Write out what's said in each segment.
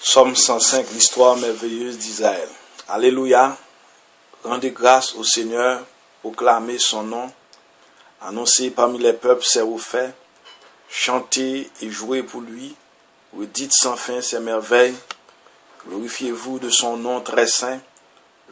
Somme 105, l'histoire merveilleuse d'Israël. Alléluia. Rendez grâce au Seigneur, proclamez son nom, annoncez parmi les peuples ses hauts faits, chantez et jouez pour lui, redites sans fin ses merveilles, glorifiez-vous de son nom très saint,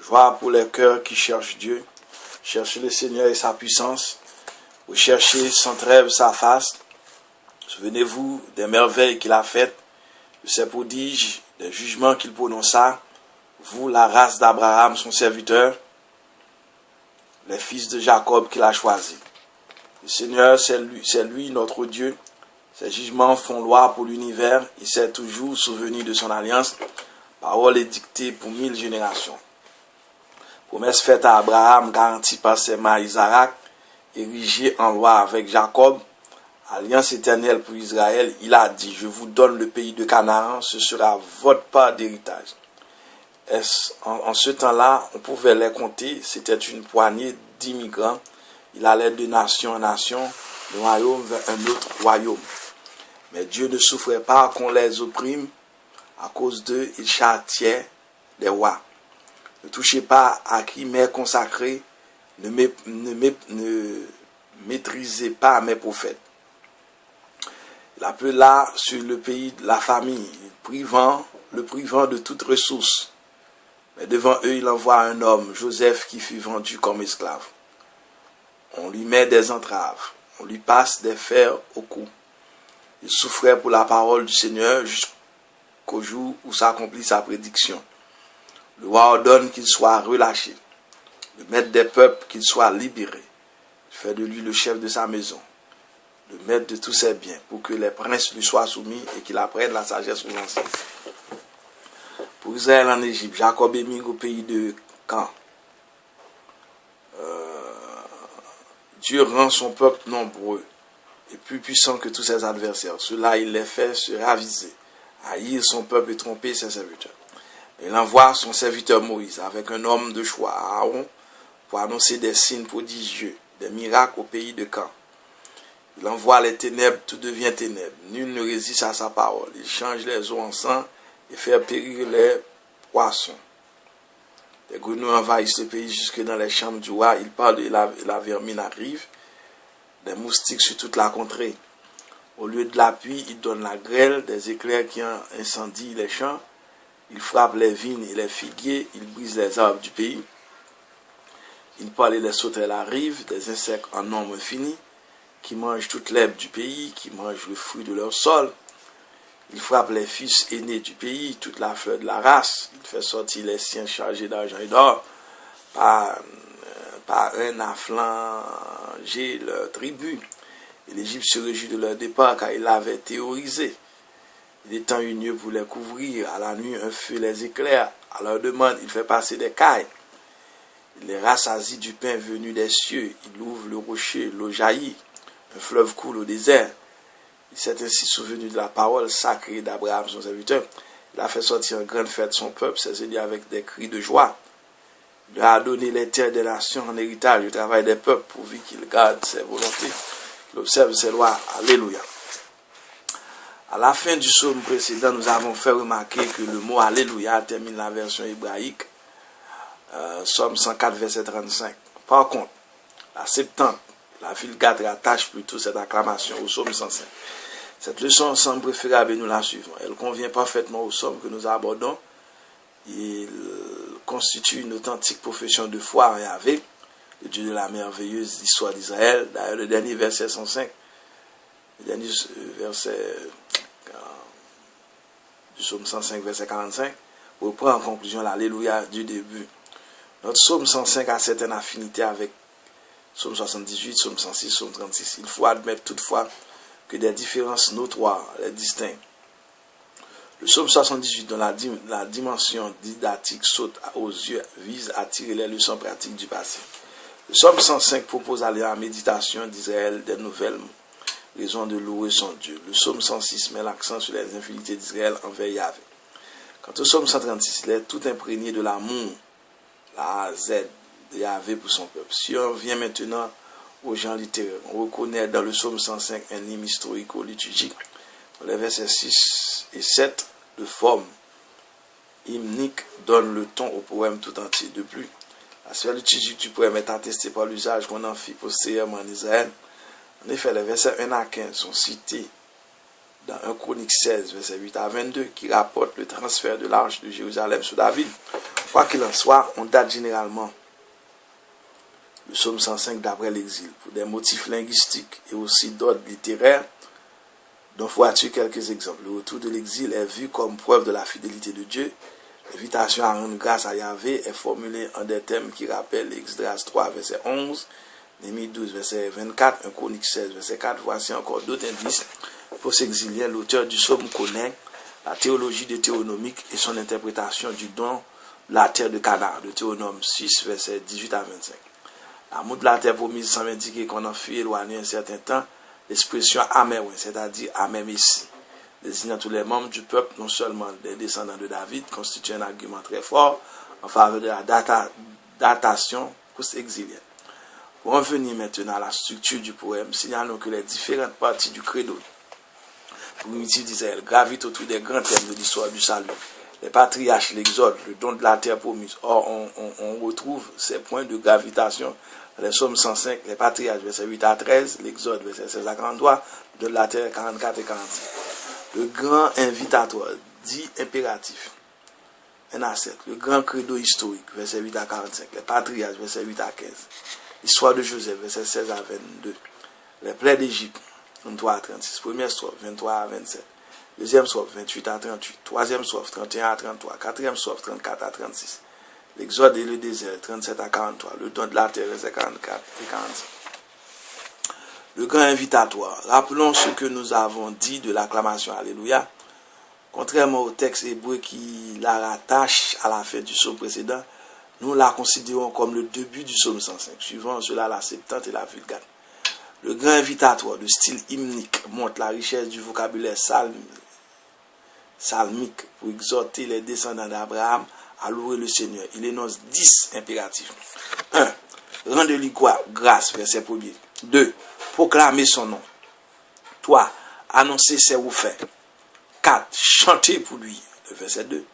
joie pour les cœurs qui cherchent Dieu, cherchez le Seigneur et sa puissance, recherchez sans trêve sa face, souvenez-vous des merveilles qu'il a faites, de ses prodiges, des jugements qu'il prononça, vous, la race d'Abraham, son serviteur, les fils de Jacob qu'il a choisis. Le Seigneur, c'est lui notre Dieu. Ses jugements font loi pour l'univers. Il s'est toujours souvenu de son alliance. Parole édictée pour 1000 générations. Promesse faite à Abraham, garantie par ses mains à Isaac, érigée en loi avec Jacob. Alliance éternelle pour Israël. Il a dit, je vous donne le pays de Canaan, ce sera votre part d'héritage. En ce temps-là, on pouvait les compter, c'était une poignée d'immigrants. Il allait de nation en nation, d'un royaume vers un autre royaume. Mais Dieu ne souffrait pas qu'on les opprime. À cause d'eux, il châtiait les rois. Ne touchez pas à qui m'est consacré, ne maîtrisez pas mes prophètes. Il appela sur le pays de la famille, le privant de toute ressource. Mais devant eux, il envoie un homme, Joseph, qui fut vendu comme esclave. On lui met des entraves, on lui passe des fers au cou. Il souffrait pour la parole du Seigneur jusqu'au jour où s'accomplit sa prédiction. Le roi ordonne qu'il soit relâché, le maître des peuples qu'il soit libéré. Il fait de lui le chef de sa maison, le maître de tous ses biens, pour que les princes lui soient soumis et qu'il apprenne la sagesse aux anciens. Pour Israël en Égypte, Jacob émigre au pays de Can. Dieu rend son peuple nombreux et plus puissant que tous ses adversaires. Cela, il les fait se raviser, haïr son peuple et tromper ses serviteurs. Il envoie son serviteur Moïse avec un homme de choix, Aaron, pour annoncer des signes prodigieux, des miracles au pays de Can. Il envoie les ténèbres, tout devient ténèbres. Nul ne résiste à sa parole. Il change les eaux en sang et fait périr les poissons. Les grenouilles envahissent le pays jusque dans les chambres du roi. Il parle et la vermine arrive. Des moustiques sur toute la contrée. Au lieu de la pluie, il donne la grêle, des éclairs qui incendient les champs. Il frappe les vignes et les figuiers. Il brise les arbres du pays. Il parle et les sauterelles arrivent, des insectes en nombre infini, qui mangent toute l'herbe du pays, qui mangent le fruit de leur sol. Il frappe les fils aînés du pays, toute la fleur de la race. Il fait sortir les siens chargés d'argent et d'or, par un à flanger leur tribu. Et l'Égypte se réjouit de leur départ, car il l'avait théorisé. Il étend une nuée pour les couvrir, à la nuit un feu les éclaire. À leur demande, il fait passer des cailles. Il les rassasie du pain venu des cieux. Il ouvre le rocher, l'eau jaillit. Un fleuve coule au désert. Il s'est ainsi souvenu de la parole sacrée d'Abraham, son serviteur. Il a fait sortir en grande fête son peuple, ses ennemis avec des cris de joie. Il a donné les terres des nations en héritage, le travail des peuples, pourvu qu'il garde ses volontés, qu'il observe ses lois. Alléluia. À la fin du psaume précédent, nous avons fait remarquer que le mot Alléluia termine la version hébraïque, Somme 104, verset 35. Par contre, la Septante, la Vulgate rattache plutôt cette acclamation au psaume 105. Cette leçon semble préférable et nous la suivons. Elle convient parfaitement au psaume que nous abordons. Il constitue une authentique profession de foi en Yahvé, le Dieu de la merveilleuse histoire d'Israël. D'ailleurs, le dernier verset 105, le dernier verset du psaume 105, verset 45, reprend en conclusion l'Alléluia du début. Notre psaume 105 a certaines affinités avec Psaume 78, Psaume 106, Psaume 36. Il faut admettre toutefois que des différences notoires les distinguent. Le Psaume 78, dont la dimension didactique saute aux yeux, vise à tirer les leçons pratiques du passé. Le Psaume 105 propose à la méditation d'Israël des nouvelles raisons de louer son Dieu. Le Psaume 106 met l'accent sur les infinités d'Israël envers Yahvé. Quant au Psaume 136, il est tout imprégné de l'amour, la A à Z, de Yahvé pour son peuple. Si on vient maintenant aux gens littéraires, on reconnaît dans le psaume 105 un hymne historico-liturgique. Dans les versets 6 et 7, de forme hymnique donne le ton au poème tout entier. De plus, la seule liturgique du poème est attestée par l'usage qu'on en fit postérieurement en Israël. En effet, les versets 1 à 15 sont cités dans 1 Chronique 16, versets 8 à 22, qui rapporte le transfert de l'arche de Jérusalem sous David. Quoi qu'il en soit, on date généralement le psaume 105 d'après l'exil, pour des motifs linguistiques et aussi d'ordre littéraire, dont voici quelques exemples. Le retour de l'exil est vu comme preuve de la fidélité de Dieu. L'invitation à rendre grâce à Yahvé est formulée en des thèmes qui rappellent Exodus 3, verset 11, Néhémie 12, verset 24, 1 Chronique 16, verset 4. Voici encore d'autres indices. Pour s'exilier, l'auteur du psaume connaît la théologie deutéronomique et son interprétation du don de la terre de Canaan, Deutéronome 6, verset 18 à 25. L'amour de la terre promise semble indiquer qu'on en fut éloigné un certain temps. L'expression Amé, c'est-à-dire Amé Messie, désignant tous les membres du peuple, non seulement des descendants de David, constitue un argument très fort en faveur de la datation post-exilienne. Pour en venir maintenant à la structure du poème, signalons que les différentes parties du credo primitif d'Israël gravitent autour des grands thèmes de l'histoire du salut. Les patriarches, l'exode, le don de la terre promise. Or, on retrouve ces points de gravitation dans les psaumes 105, les patriarches, versets 8 à 13, l'exode, versets 16 à 43, le don de la terre, 44 et 46. Le grand invitatoire, dit impératif, 1 à 7. Le grand credo historique, versets 8 à 45, les patriarches, versets 8 à 15. L'histoire de Joseph, versets 16 à 22. Les plaies d'Égypte, 23 à 36. Première strophe, 23 à 27. Deuxième strophe, 28 à 38. Troisième strophe, 31 à 33. Quatrième strophe, 34 à 36. L'exode et le désert, 37 à 43. Le don de la terre, versets 44 et 46. Le grand invitatoire. Rappelons ce que nous avons dit de l'acclamation Alléluia. Contrairement au texte hébreu qui la rattache à la fin du psaume précédent, nous la considérons comme le début du psaume 105, suivant cela la Septante et la Vulgate. Le grand invitatoire de style hymnique montre la richesse du vocabulaire salmique pour exhorter les descendants d'Abraham à louer le Seigneur. Il énonce 10 impératifs. 1. Rendez-lui grâce, verset 1er. 2. Proclamer son nom. 3. Annoncer ses faits. 4. Chanter pour lui, le verset 2.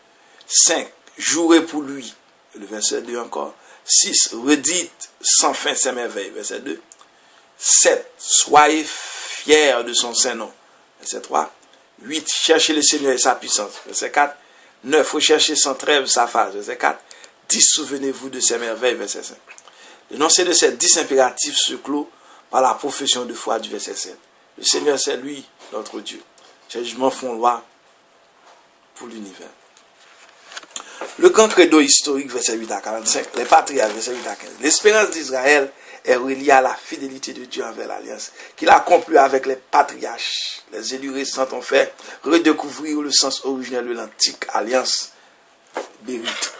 5. Jouer pour lui, le verset 2 encore. 6. Redites sans fin ses merveilles, verset 2. 7. Soyez fiers de son saint nom, verset 3. 8. Cherchez le Seigneur et sa puissance, verset 4. 9. Recherchez sans trêve sa face, verset 4. 10. Souvenez-vous de ses merveilles, verset 5. L'énoncé de ces 10 impératifs se clôt par la profession de foi du verset 7. Le Seigneur, c'est lui, notre Dieu. Ses jugements font loi pour l'univers. Le grand credo historique, verset 8 à 45, les patriarches, verset 8 à 15. L'espérance d'Israël est reliée à la fidélité de Dieu envers l'alliance qu'il a conclue avec les patriarches. Les élus récents ont fait redécouvrir le sens originel de l'antique alliance bérite.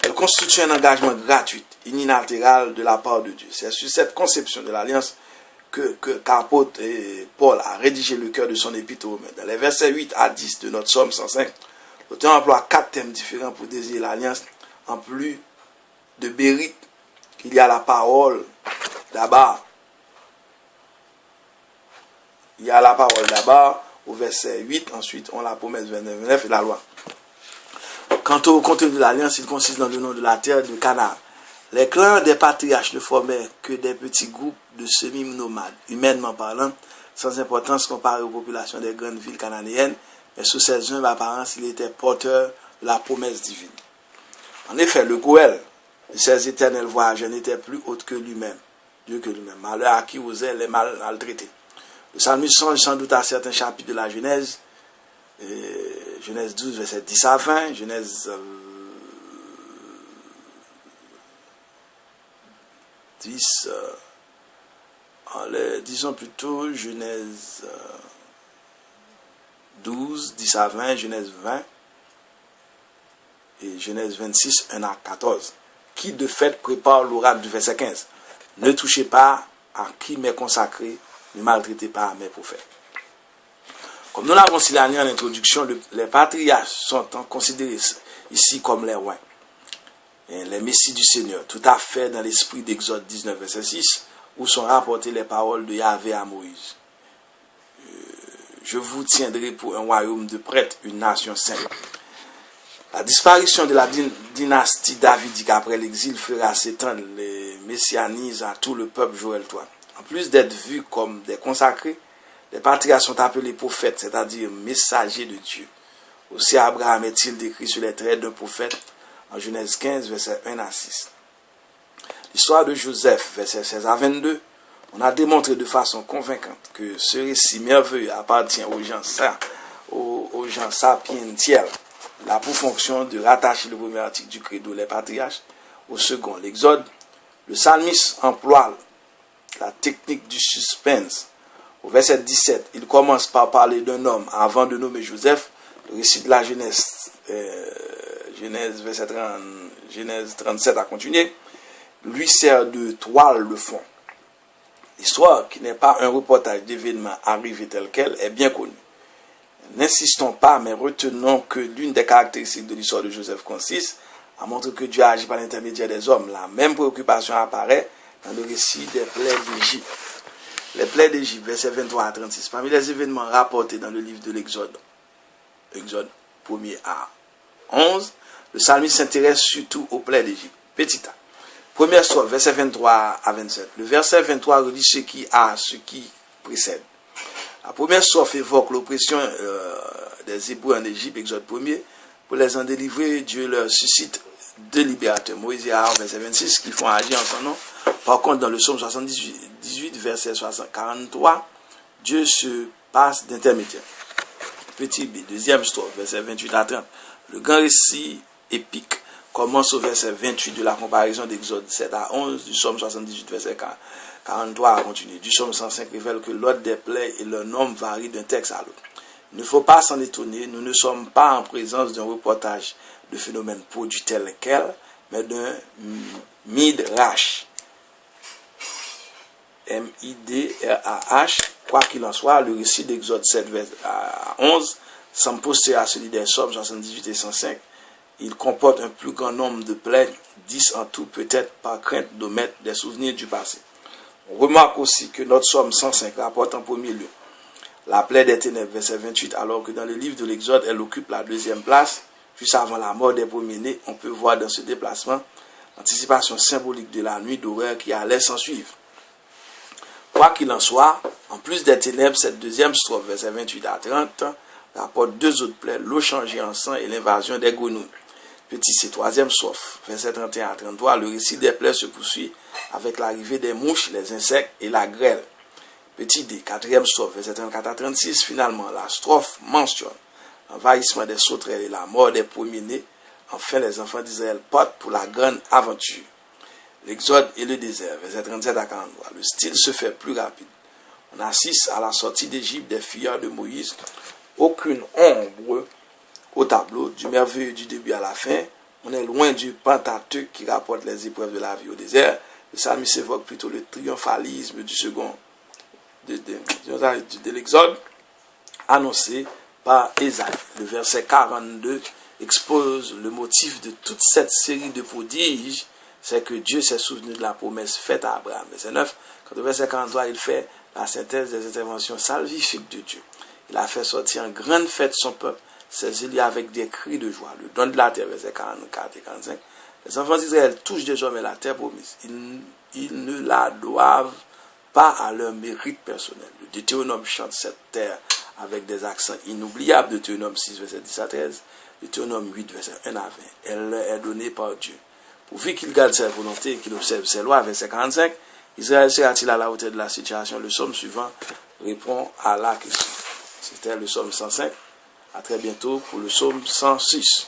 Elle constitue un engagement gratuit, unilatéral de la part de Dieu. C'est sur cette conception de l'alliance qu'apôtre Paul a rédigé le cœur de son épître aux Romains. Dans les versets 8 à 10 de notre psaume 105, l'auteur emploie 4 thèmes différents pour désigner l'alliance. En plus de bérite, il y a la parole d'abord. Il y a la parole d'abord au verset 8, ensuite on la promesse 29 et la loi. Quant au contenu de l'alliance, il consiste dans le nom de la terre de Canaan. Les clans des patriarches ne formaient que des petits groupes de semi-nomades, humainement parlant, sans importance comparée aux populations des grandes villes cananéennes, mais sous ses humbles apparences, il était porteur de la promesse divine. En effet, le Goël de ces éternels voyageurs n'était plus autre que lui-même, Dieu que lui-même, malheur à qui osait les maltraiter. Le psalmiste songe sans doute à certains chapitres de la Genèse, Genèse 12, verset 10 à 20, Genèse 10, disons plutôt Genèse 12, 10 à 20, Genèse 20 et Genèse 26, 1 à 14, qui de fait prépare l'oracle du verset 15. Ne touchez pas à qui m'est consacré, ne maltraitez pas à mes prophètes. Comme nous l'avons signalé en introduction, les patriarches sont considérés ici comme les rois, les messies du Seigneur, tout à fait dans l'esprit d'Exode 19, verset 6, où sont rapportées les paroles de Yahvé à Moïse. je vous tiendrai pour un royaume de prêtres, une nation sainte. La disparition de la dynastie davidique après l'exil fera s'étendre les messianismes à tout le peuple Joël 3. En plus d'être vus comme des consacrés, les patriarches sont appelés prophètes, c'est-à-dire messagers de Dieu. Aussi Abraham est-il décrit sur les traits d'un prophète en Genèse 15, versets 1 à 6. L'histoire de Joseph, versets 16 à 22, on a démontré de façon convaincante que ce récit merveilleux appartient aux gens sapientiels. Il a pour fonction de rattacher le premier article du credo, les patriarches, au second, l'Exode. Le psalmiste emploie la technique du suspense. Au verset 17, il commence par parler d'un homme avant de nommer Joseph. Le récit de la Genèse, Genèse 37 a continué, lui sert de toile de fond. L'histoire, qui n'est pas un reportage d'événements arrivés tels quels, est bien connue. N'insistons pas, mais retenons que l'une des caractéristiques de l'histoire de Joseph consiste à montrer que Dieu agit par l'intermédiaire des hommes. La même préoccupation apparaît dans le récit des plaies d'Égypte. Les plaies d'Égypte, versets 23 à 36. Parmi les événements rapportés dans le livre de l'Exode, Exode 1er à 11, le psalmiste s'intéresse surtout aux plaies d'Égypte. Petit a. Première strophe, verset 23 à 27. Le verset 23 redit ce qui précède. La première strophe évoque l'oppression des Hébreux en Égypte, Exode 1er. Pour les en délivrer, Dieu leur suscite deux libérateurs, Moïse et Aaron, verset 26, qui font agir en son nom. Par contre, dans le psaume 78, verset 43, Dieu se passe d'intermédiaire. Petit b, deuxième strophe, verset 28 à 30. Le grand récit épique commence au verset 28 de la comparaison d'Exode 7 à 11, du psaume 78, verset 43 à continuer. Du psaume 105 révèle que l'ordre des plaies et leur nombre varient d'un texte à l'autre. Il ne faut pas s'en étonner, nous ne sommes pas en présence d'un reportage de phénomènes produits tels quels, mais d'un midrash. M-I-D-R-A-H. Quoi qu'il en soit, le récit d'Exode 7 à 11 semble posté à celui des psaumes 78 et 105. Il comporte un plus grand nombre de plaies, 10 en tout, peut-être par crainte d'omettre des souvenirs du passé. On remarque aussi que notre psaume 105 rapporte en premier lieu la plaie des ténèbres, verset 28, alors que dans le livre de l'Exode, elle occupe la deuxième place. Juste avant la mort des premiers-nés, on peut voir dans ce déplacement l'anticipation symbolique de la nuit d'horreur qui allait s'en suivre. Quoi qu'il en soit, en plus des ténèbres, cette deuxième strophe, verset 28 à 30, rapporte deux autres plaies, l'eau changée en sang et l'invasion des grenouilles. Petit C, troisième strophe, verset 31 à 33, le récit des plaies se poursuit avec l'arrivée des mouches, les insectes et la grêle. Petit D, quatrième strophe, verset 34 à 36, finalement, la strophe mentionne l'envahissement des sauterelles et la mort des premiers-nés. Enfin, les enfants d'Israël partent pour la grande aventure. L'Exode et le désert, verset 37 à 43. Le style se fait plus rapide. On assiste à la sortie d'Égypte des fuyards de Moïse. Aucune ombre au tableau, du merveilleux du début à la fin. On est loin du Pentateuque qui rapporte les épreuves de la vie au désert. Le psalmiste évoque plutôt le triomphalisme du second de l'Exode, annoncé par Ésaïe. Le verset 42 expose le motif de toute cette série de prodiges, c'est que Dieu s'est souvenu de la promesse faite à Abraham. Verset 9, quand au verset 43, il fait la synthèse des interventions salvifiques de Dieu. Il a fait sortir en grande fête son peuple, saisi avec des cris de joie. Le don de la terre, verset 44 et 45. Les enfants d'Israël touchent désormais la terre promise. Ils ne la doivent pas à leur mérite personnel. Le Deutéronome chante cette terre avec des accents inoubliables. Deutéronome 6, verset 10 à 13. Deutéronome 8, verset 1 à 20. Elle leur est donnée par Dieu. Pourvu qu'il garde sa volonté et qu'il observe ses lois, verset 45, Israël sera-t-il à la hauteur de la situation? Le psaume suivant répond à la question. C'était le psaume 105. À très bientôt pour le psaume 106.